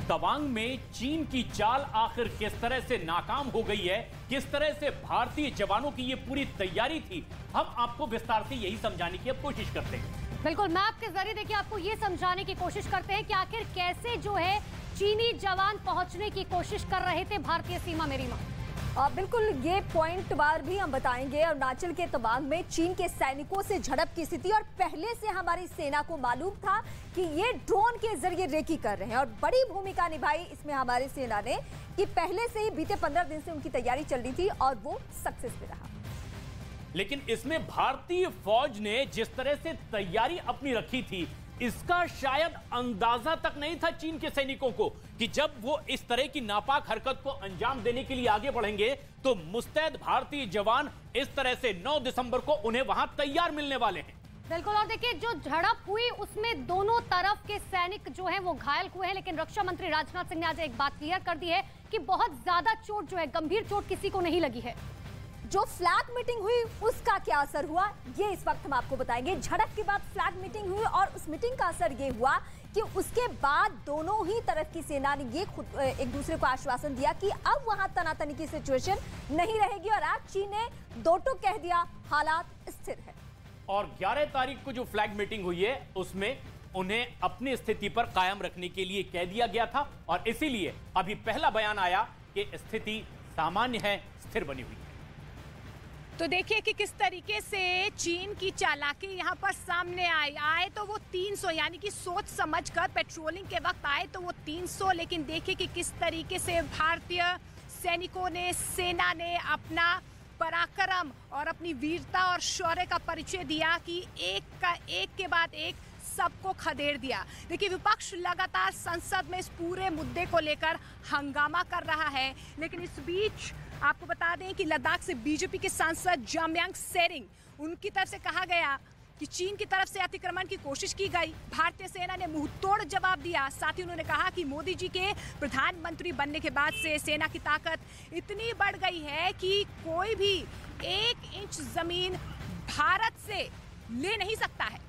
तवांग में चीन की चाल आखिर किस तरह से नाकाम हो गई है, किस तरह से भारतीय जवानों की ये पूरी तैयारी थी, हम आपको विस्तार से यही समझाने की अब कोशिश करते हैं। बिल्कुल, मैप के जरिए देखिए आपको ये समझाने की कोशिश करते हैं कि आखिर कैसे जो है चीनी जवान पहुंचने की कोशिश कर रहे थे भारतीय सीमा में। रीमा, बिल्कुल, ये पॉइंट बार भी हम बताएंगे। अरुणाचल के तवांग में चीन के सैनिकों से झड़प की स्थिति, और पहले से हमारी सेना को मालूम था कि ये ड्रोन के जरिए रेकी कर रहे हैं और बड़ी भूमिका निभाई इसमें हमारी सेना ने कि पहले से ही बीते 15 दिन से उनकी तैयारी चल रही थी और वो सक्सेस पे रहा। लेकिन इसमें भारतीय फौज ने जिस तरह से तैयारी अपनी रखी थी, इसका शायद अंदाजा तक नहीं था चीन के सैनिकों को कि जब वो इस तरह की नापाक हरकत को अंजाम देने के लिए आगे बढ़ेंगे तो मुस्तैद भारतीय जवान इस तरह से 9 दिसंबर को उन्हें वहां तैयार मिलने वाले हैं। बिल्कुल, और देखिए जो झड़प हुई उसमें दोनों तरफ के सैनिक जो हैं वो घायल हुए हैं, लेकिन रक्षा मंत्री राजनाथ सिंह ने आज एक बात क्लियर कर दी है कि बहुत ज्यादा चोट जो है, गंभीर चोट किसी को नहीं लगी है। जो फ्लैग मीटिंग हुई उसका क्या असर हुआ, ये इस वक्त हम आपको बताएंगे। झड़प के बाद फ्लैग मीटिंग हुई और उस मीटिंग का असर ये हुआ कि उसके बाद दोनों ही तरफ की सेना ने ये खुद एक दूसरे को आश्वासन दिया कि अब वहां तनातनी की सिचुएशन नहीं रहेगी, और आज चीन ने दो टूक कह दिया, हालात स्थिर है। और 11 तारीख को जो फ्लैग मीटिंग हुई है उसमें उन्हें अपनी स्थिति पर कायम रखने के लिए कह दिया गया था, और इसीलिए अभी पहला बयान आया कि स्थिति सामान्य है, स्थिर बनी हुई है। तो देखिए कि किस तरीके से चीन की चालाकी यहाँ पर सामने आए तो वो 300 यानी कि सोच समझकर पेट्रोलिंग के वक्त आए तो वो 300, लेकिन देखिए कि किस तरीके से भारतीय सैनिकों ने, सेना ने अपना पराक्रम और अपनी वीरता और शौर्य का परिचय दिया कि एक के बाद एक सबको खदेड़ दिया। देखिए विपक्ष लगातार संसद में इस पूरे मुद्दे को लेकर हंगामा कर रहा है, लेकिन इस बीच आपको बता दें कि लद्दाख से बीजेपी के सांसद जामयांग सेरिंग, उनकी तरफ से कहा गया कि चीन की तरफ से अतिक्रमण की कोशिश की गई, भारतीय सेना ने मुंहतोड़ जवाब दिया। साथ ही उन्होंने कहा कि मोदी जी के प्रधानमंत्री बनने के बाद से सेना की ताकत इतनी बढ़ गई है कि कोई भी 1 इंच जमीन भारत से ले नहीं सकता है।